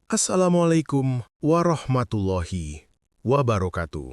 Assalamualaikum warahmatullahi wabarakatuh.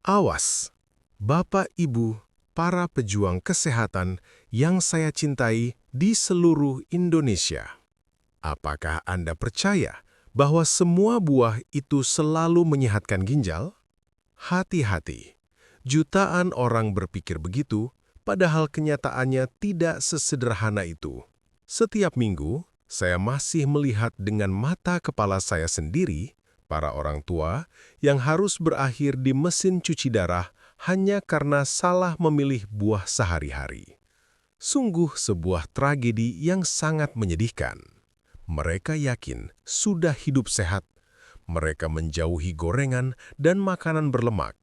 Awas, Bapak Ibu, para pejuang kesehatan yang saya cintai di seluruh Indonesia. Apakah Anda percaya bahwa semua buah itu selalu menyehatkan ginjal? Hati-hati, jutaan orang berpikir begitu, padahal kenyataannya tidak sesederhana itu. Setiap minggu, saya masih melihat dengan mata kepala saya sendiri para orang tua yang harus berakhir di mesin cuci darah hanya karena salah memilih buah sehari-hari. Sungguh sebuah tragedi yang sangat menyedihkan. Mereka yakin sudah hidup sehat, mereka menjauhi gorengan dan makanan berlemak,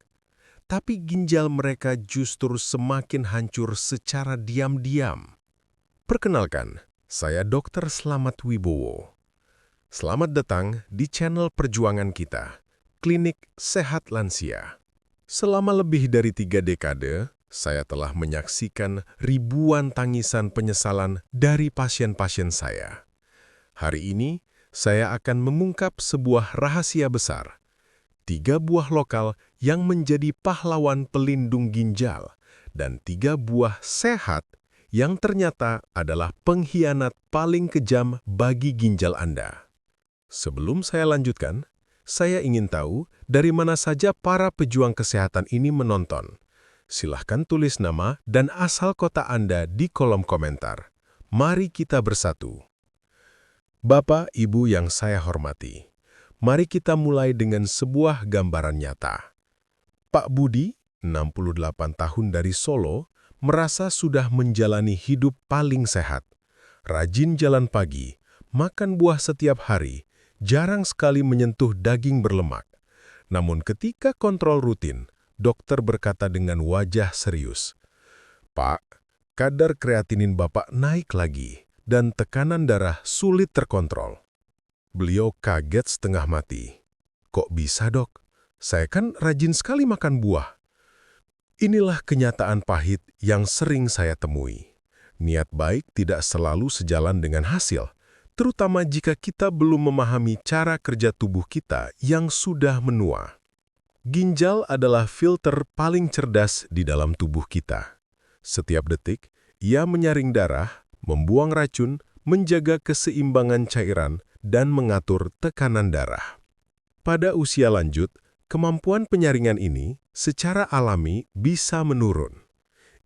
tapi ginjal mereka justru semakin hancur secara diam-diam. Perkenalkan, saya Dr. Slamet Wibowo. Selamat datang di channel perjuangan kita, Klinik Sehat Lansia. Selama lebih dari 3 dekade, saya telah menyaksikan ribuan tangisan penyesalan dari pasien-pasien saya. Hari ini, saya akan mengungkap sebuah rahasia besar. 3 buah lokal yang menjadi pahlawan pelindung ginjal, dan 3 buah sehat yang ternyata adalah pengkhianat paling kejam bagi ginjal Anda. Sebelum saya lanjutkan, saya ingin tahu dari mana saja para pejuang kesehatan ini menonton. Silahkan tulis nama dan asal kota Anda di kolom komentar. Mari kita bersatu. Bapak, Ibu yang saya hormati, mari kita mulai dengan sebuah gambaran nyata. Pak Budi, 68 tahun dari Solo, merasa sudah menjalani hidup paling sehat. Rajin jalan pagi, makan buah setiap hari, jarang sekali menyentuh daging berlemak. Namun ketika kontrol rutin, dokter berkata dengan wajah serius, "Pak, kadar kreatinin Bapak naik lagi dan tekanan darah sulit terkontrol." Beliau kaget setengah mati. "Kok bisa, Dok? Saya kan rajin sekali makan buah." Inilah kenyataan pahit yang sering saya temui. Niat baik tidak selalu sejalan dengan hasil, terutama jika kita belum memahami cara kerja tubuh kita yang sudah menua. Ginjal adalah filter paling cerdas di dalam tubuh kita. Setiap detik, ia menyaring darah, membuang racun, menjaga keseimbangan cairan, dan mengatur tekanan darah. Pada usia lanjut, kemampuan penyaringan ini secara alami bisa menurun.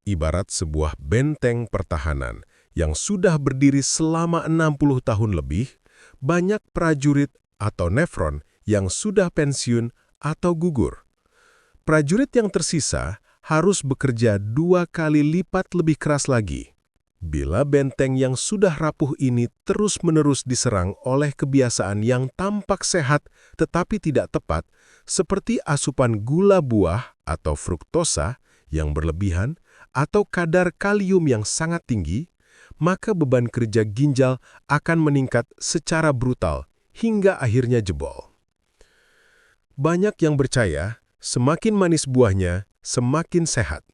Ibarat sebuah benteng pertahanan yang sudah berdiri selama 60 tahun lebih, banyak prajurit atau nefron yang sudah pensiun atau gugur. Prajurit yang tersisa harus bekerja 2 kali lipat lebih keras lagi. Bila benteng yang sudah rapuh ini terus-menerus diserang oleh kebiasaan yang tampak sehat tetapi tidak tepat, seperti asupan gula buah atau fruktosa yang berlebihan atau kadar kalium yang sangat tinggi, maka beban kerja ginjal akan meningkat secara brutal hingga akhirnya jebol. Banyak yang percaya semakin manis buahnya, semakin sehat.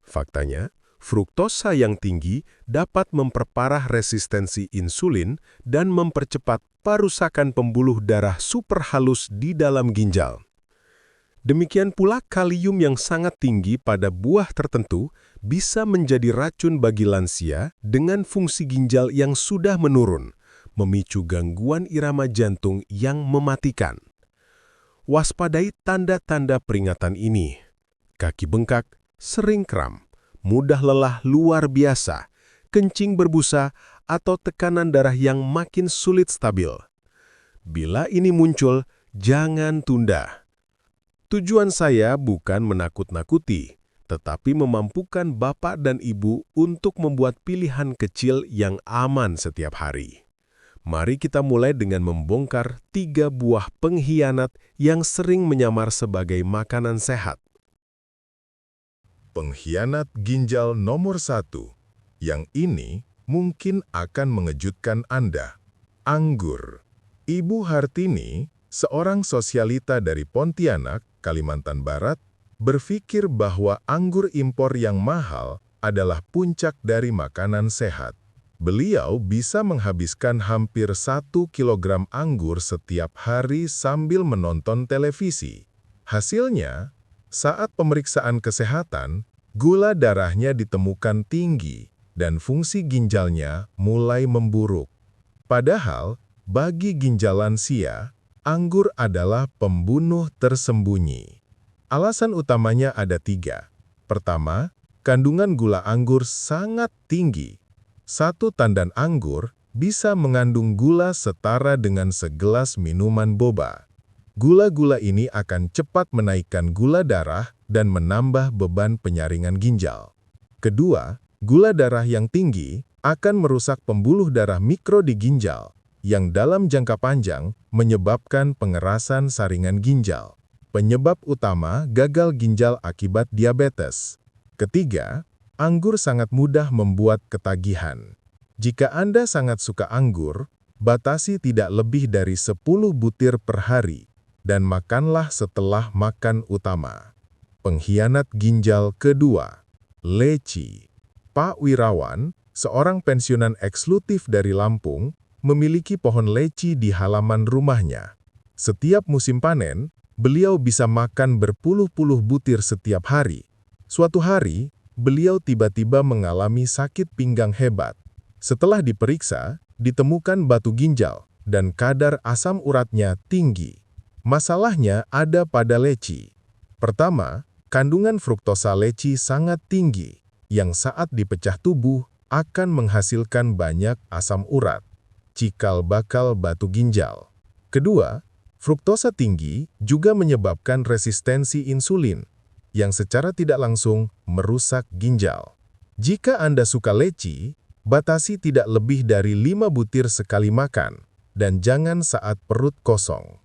Faktanya, fruktosa yang tinggi dapat memperparah resistensi insulin dan mempercepat perusakan pembuluh darah superhalus di dalam ginjal. Demikian pula kalium yang sangat tinggi pada buah tertentu bisa menjadi racun bagi lansia dengan fungsi ginjal yang sudah menurun, memicu gangguan irama jantung yang mematikan. Waspadai tanda-tanda peringatan ini. Kaki bengkak, sering kram, mudah lelah luar biasa, kencing berbusa, atau tekanan darah yang makin sulit stabil. Bila ini muncul, jangan tunda. Tujuan saya bukan menakut-nakuti, tetapi memampukan Bapak dan Ibu untuk membuat pilihan kecil yang aman setiap hari. Mari kita mulai dengan membongkar 3 buah pengkhianat yang sering menyamar sebagai makanan sehat. Pengkhianat ginjal nomor 1. Yang ini mungkin akan mengejutkan Anda. Anggur. Ibu Hartini, seorang sosialita dari Pontianak, Kalimantan Barat, berpikir bahwa anggur impor yang mahal adalah puncak dari makanan sehat. Beliau bisa menghabiskan hampir 1 kilogram anggur setiap hari sambil menonton televisi. Hasilnya, saat pemeriksaan kesehatan, gula darahnya ditemukan tinggi dan fungsi ginjalnya mulai memburuk. Padahal, bagi ginjal lansia, anggur adalah pembunuh tersembunyi. Alasan utamanya ada 3. Pertama, kandungan gula anggur sangat tinggi. 1 tandan anggur bisa mengandung gula setara dengan segelas minuman boba. Gula-gula ini akan cepat menaikkan gula darah dan menambah beban penyaringan ginjal. Kedua, gula darah yang tinggi akan merusak pembuluh darah mikro di ginjal, yang dalam jangka panjang menyebabkan pengerasan saringan ginjal. Penyebab utama gagal ginjal akibat diabetes. Ketiga, anggur sangat mudah membuat ketagihan. Jika Anda sangat suka anggur, batasi tidak lebih dari 10 butir per hari, dan makanlah setelah makan utama. Pengkhianat ginjal kedua, leci. Pak Wirawan, seorang pensiunan eksekutif dari Lampung, memiliki pohon leci di halaman rumahnya. Setiap musim panen, beliau bisa makan berpuluh-puluh butir setiap hari. Suatu hari, beliau tiba-tiba mengalami sakit pinggang hebat. Setelah diperiksa, ditemukan batu ginjal dan kadar asam uratnya tinggi. Masalahnya ada pada leci. Pertama, kandungan fruktosa leci sangat tinggi, yang saat dipecah tubuh akan menghasilkan banyak asam urat, cikal bakal batu ginjal. Kedua, fruktosa tinggi juga menyebabkan resistensi insulin, yang secara tidak langsung merusak ginjal. Jika Anda suka leci, batasi tidak lebih dari 5 butir sekali makan, dan jangan saat perut kosong.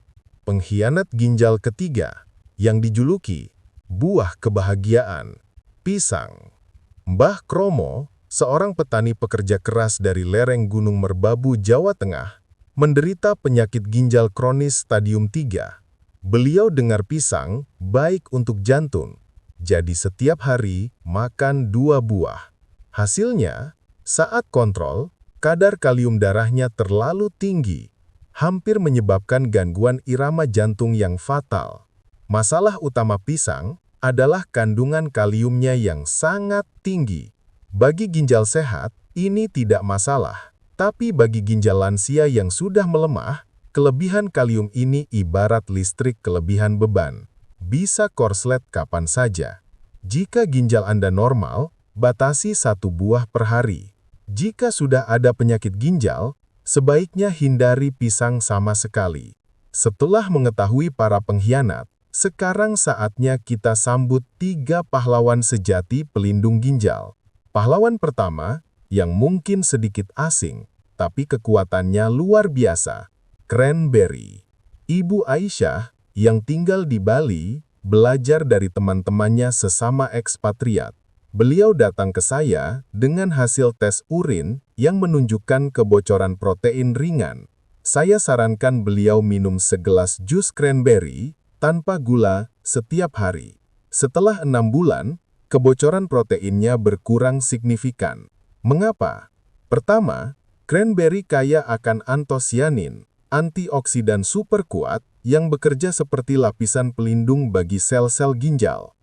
Pengkhianat ginjal ketiga, yang dijuluki buah kebahagiaan, pisang. Mbah Kromo, seorang petani pekerja keras dari lereng Gunung Merbabu, Jawa Tengah, menderita penyakit ginjal kronis stadium 3. Beliau dengar pisang baik untuk jantung, jadi setiap hari makan 2 buah. Hasilnya, saat kontrol, kadar kalium darahnya terlalu tinggi, hampir menyebabkan gangguan irama jantung yang fatal. Masalah utama pisang adalah kandungan kaliumnya yang sangat tinggi. Bagi ginjal sehat, ini tidak masalah, tapi bagi ginjal lansia yang sudah melemah, kelebihan kalium ini ibarat listrik kelebihan beban. Bisa korslet kapan saja. Jika ginjal Anda normal, batasi 1 buah per hari. Jika sudah ada penyakit ginjal, sebaiknya hindari pisang sama sekali. Setelah mengetahui para pengkhianat, sekarang saatnya kita sambut 3 pahlawan sejati pelindung ginjal. Pahlawan pertama, yang mungkin sedikit asing, tapi kekuatannya luar biasa. Cranberry. Ibu Aisyah, yang tinggal di Bali, belajar dari teman-temannya sesama ekspatriat. Beliau datang ke saya dengan hasil tes urin yang menunjukkan kebocoran protein ringan. Saya sarankan beliau minum segelas jus cranberry tanpa gula setiap hari. Setelah 6 bulan, kebocoran proteinnya berkurang signifikan. Mengapa? Pertama, cranberry kaya akan antosianin, antioksidan super kuat yang bekerja seperti lapisan pelindung bagi sel-sel ginjal.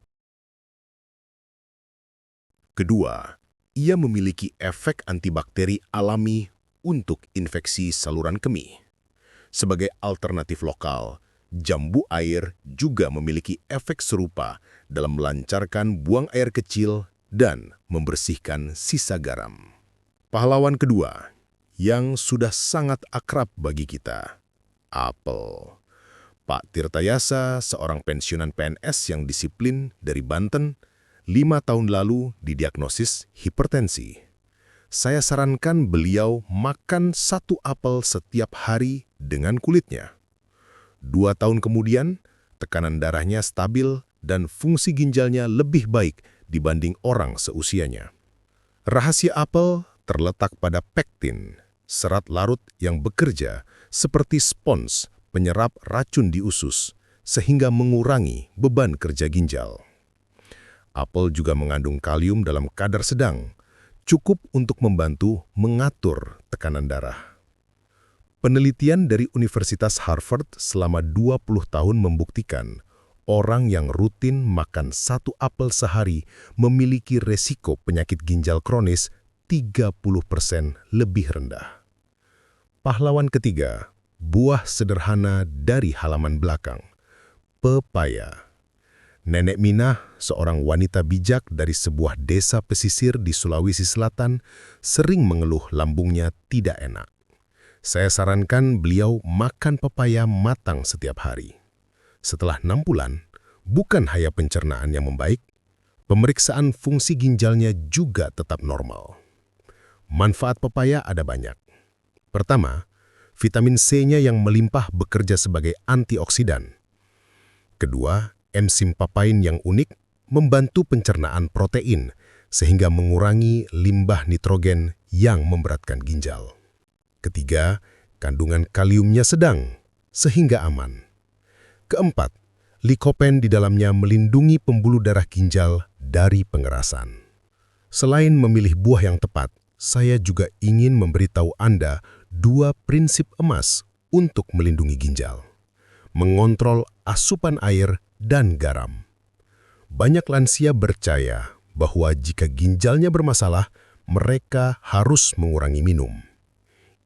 Kedua, ia memiliki efek antibakteri alami untuk infeksi saluran kemih. Sebagai alternatif lokal, jambu air juga memiliki efek serupa dalam melancarkan buang air kecil dan membersihkan sisa garam. Pahlawan kedua, yang sudah sangat akrab bagi kita, apel. Pak Tirtayasa, seorang pensiunan PNS yang disiplin dari Banten, 5 tahun lalu didiagnosis hipertensi. Saya sarankan beliau makan 1 apel setiap hari dengan kulitnya. 2 tahun kemudian, tekanan darahnya stabil dan fungsi ginjalnya lebih baik dibanding orang seusianya. Rahasia apel terletak pada pektin, serat larut yang bekerja seperti spons penyerap racun di usus, sehingga mengurangi beban kerja ginjal. Apel juga mengandung kalium dalam kadar sedang, cukup untuk membantu mengatur tekanan darah. Penelitian dari Universitas Harvard selama 20 tahun membuktikan orang yang rutin makan 1 apel sehari memiliki resiko penyakit ginjal kronis 30% lebih rendah. Pahlawan ketiga, buah sederhana dari halaman belakang, pepaya. Nenek Minah, seorang wanita bijak dari sebuah desa pesisir di Sulawesi Selatan, sering mengeluh lambungnya tidak enak. Saya sarankan beliau makan pepaya matang setiap hari. Setelah 6 bulan, bukan hanya pencernaan yang membaik, pemeriksaan fungsi ginjalnya juga tetap normal. Manfaat pepaya ada banyak. Pertama, vitamin C-nya yang melimpah bekerja sebagai antioksidan. Kedua, enzim papain yang unik membantu pencernaan protein sehingga mengurangi limbah nitrogen yang memberatkan ginjal. Ketiga, kandungan kaliumnya sedang sehingga aman. Keempat, likopen di dalamnya melindungi pembuluh darah ginjal dari pengerasan. Selain memilih buah yang tepat, saya juga ingin memberitahu Anda 2 prinsip emas untuk melindungi ginjal. Mengontrol asupan air dan garam. Banyak lansia percaya bahwa jika ginjalnya bermasalah, mereka harus mengurangi minum.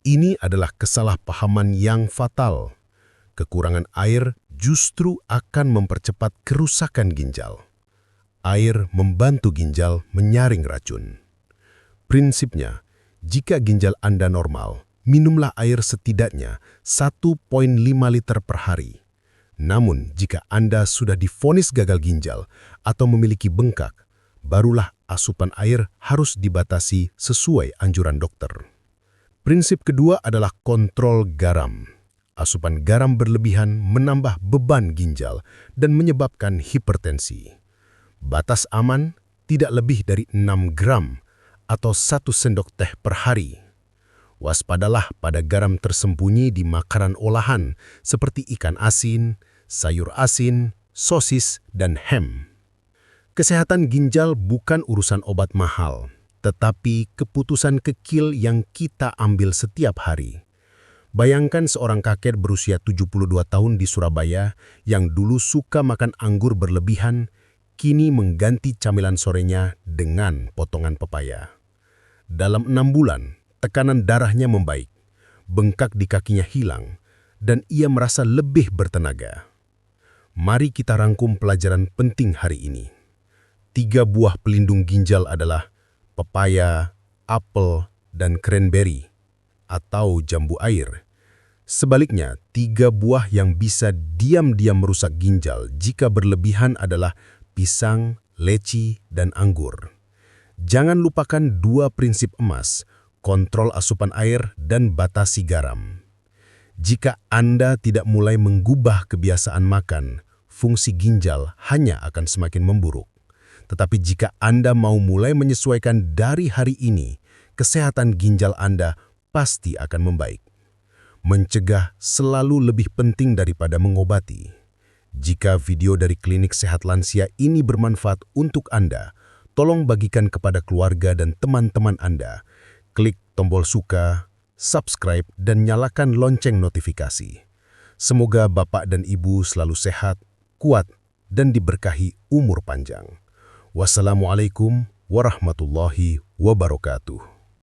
Ini adalah kesalahpahaman yang fatal. Kekurangan air justru akan mempercepat kerusakan ginjal. Air membantu ginjal menyaring racun. Prinsipnya, jika ginjal Anda normal, minumlah air setidaknya 1,5 liter per hari. Namun, jika Anda sudah divonis gagal ginjal atau memiliki bengkak, barulah asupan air harus dibatasi sesuai anjuran dokter. Prinsip kedua adalah kontrol garam. Asupan garam berlebihan menambah beban ginjal dan menyebabkan hipertensi. Batas aman tidak lebih dari 6 gram atau 1 sendok teh per hari. Waspadalah pada garam tersembunyi di makanan olahan seperti ikan asin, sayur asin, sosis, dan ham. Kesehatan ginjal bukan urusan obat mahal, tetapi keputusan kecil yang kita ambil setiap hari. Bayangkan seorang kakek berusia 72 tahun di Surabaya yang dulu suka makan anggur berlebihan, kini mengganti camilan sorenya dengan potongan pepaya. Dalam 6 bulan, tekanan darahnya membaik, bengkak di kakinya hilang, dan ia merasa lebih bertenaga. Mari kita rangkum pelajaran penting hari ini. 3 buah pelindung ginjal adalah pepaya, apel, dan cranberry atau jambu air. Sebaliknya, 3 buah yang bisa diam-diam merusak ginjal jika berlebihan adalah pisang, leci, dan anggur. Jangan lupakan 2 prinsip emas, kontrol asupan air dan batasi garam. Jika Anda tidak mulai mengubah kebiasaan makan, fungsi ginjal hanya akan semakin memburuk. Tetapi jika Anda mau mulai menyesuaikan dari hari ini, kesehatan ginjal Anda pasti akan membaik. Mencegah selalu lebih penting daripada mengobati. Jika video dari Klinik Sehat Lansia ini bermanfaat untuk Anda, tolong bagikan kepada keluarga dan teman-teman Anda. Klik tombol suka, subscribe, dan nyalakan lonceng notifikasi. Semoga Bapak dan Ibu selalu sehat, kuat, dan diberkahi umur panjang. Wassalamualaikum warahmatullahi wabarakatuh.